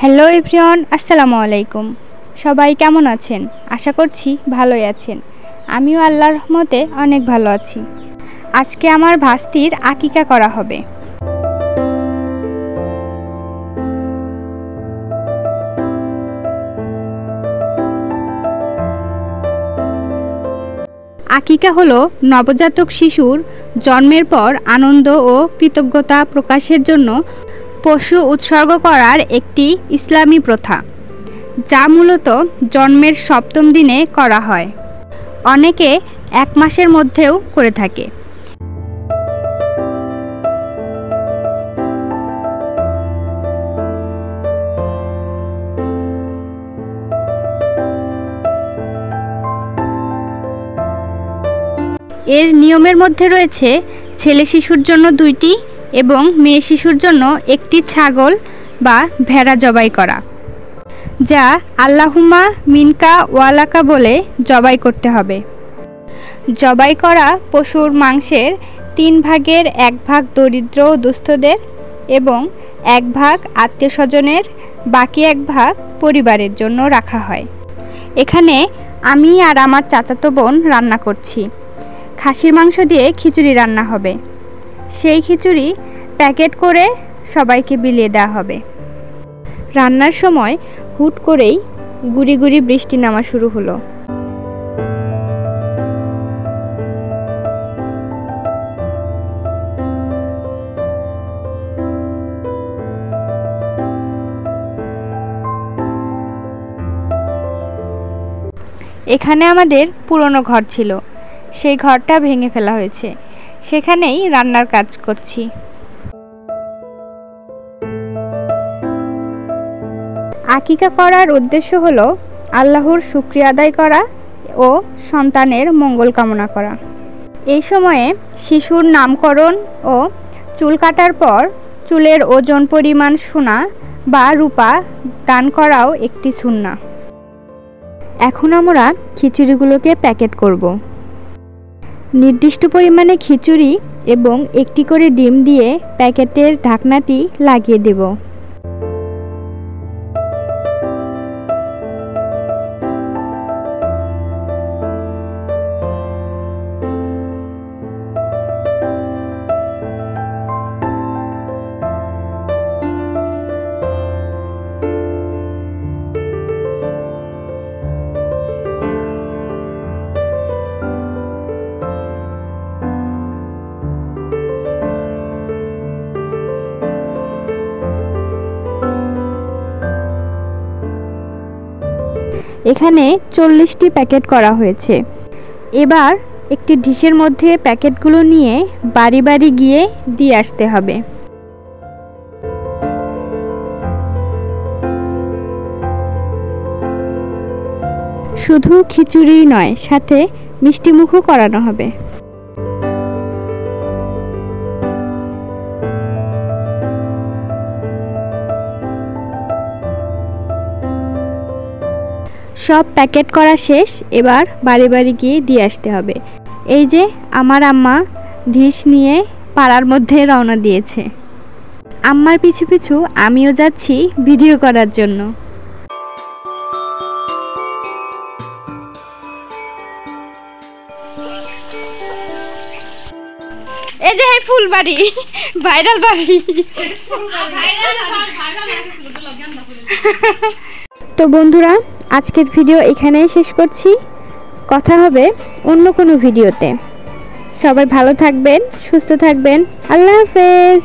Hello everyone, আসসালামু আলাইকুম। সবাই কেমন আছেন? আশা করছি ভালোই আছেন। আমিও আল্লাহর রহমতে অনেক ভালো আছি। আজকে আমার ভাস্তির আকিকা করা হবে। আকিকা হলো নবজাতক শিশুর জন্মের পর আনন্দ ও কৃতজ্ঞতা প্রকাশের জন্য পশু উৎসর্গ করার একটি ইসলামী প্রথা, যা মূলত জন্মের সপ্তম দিনে করা হয়। অনেকে 1 মাসের মধ্যেও করে থাকে। এর নিয়মের মধ্যে রয়েছে ছেলে শিশুর জন্য 2টি এবং মেয়ে শিশুর জন্য 1টি ছাগল বা ভেড়া জবাই করা, যা আল্লাহুম্মা মিনকা ওয়ালাকা বলে জবাই করতে হবে। জবাই করা পশুর মাংসের 3 ভাগের 1 ভাগ দরিদ্র ও দুস্থদের এবং 1 ভাগ আত্মীয়স্বজনের, বাকি 1 ভাগ পরিবারের জন্য রাখা হয়। এখানে আমি আর আমার চাচাতো বোন রান্না করছি। খাসির মাংস দিয়ে খিচুড়ি রান্না হবে। সেই খিচুড়ি প্যাকেট করে সবাইকে বিলিয়ে দেওয়া হবে। রান্নার সময় হুট করেই গুড়ি গুড়ি বৃষ্টি নামা শুরু হলো। এখানে আমাদের পুরনো ঘর ছিল, সেই ঘরটা ভেঙে ফেলা হয়েছে। সেখানেই রান্নার কাজ করছি। আকিকা করার উদ্দেশ্য হলো আল্লাহর শুকরিয়া আদায় করা ও সন্তানের মঙ্গল কামনা করা। এই সময়ে শিশুর নামকরণ ও চুল কাটার পর চুলের ওজন পরিমাণ সোনা বা রূপা দান করাও একটি সুন্নাহ। এখন আমরা খিচুড়িগুলোকে প্যাকেট করব। নির্দিষ্ট পরিমাণে খিচুড়ি এবং 1টি করে ডিম দিয়ে প্যাকেটের ঢাকনাটি লাগিয়ে দেব। এখানে 40টি প্যাকেট করা হয়েছে। এবার একটি ডিশের মধ্যে প্যাকেটগুলো নিয়ে বাড়ি বাড়ি গিয়ে দিয়ে আসতে হবে। শুধু খিচুড়ি নয়, সাথে মিষ্টিমুখও করানো হবে। সব প্যাকেট করা শেষ। এবার বাড়ি বাড়ি গিয়ে দিয়ে আসতে হবে। এই যে আমার আম্মা ডিশ নিয়ে পাড়ার মধ্যে রওনা দিয়েছে। আম্মার পিছু পিছু আমিও যাচ্ছি ভিডিও করার জন্য। এই যে ফুলবাড়ি, ভাইরাল বাড়ি। তো বন্ধুরা, আজকের ভিডিও এখানেই শেষ করছি। কথা হবে অন্য কোনো ভিডিওতে। সবাই ভালো থাকবেন, সুস্থ থাকবেন। আল্লাহ হাফেজ।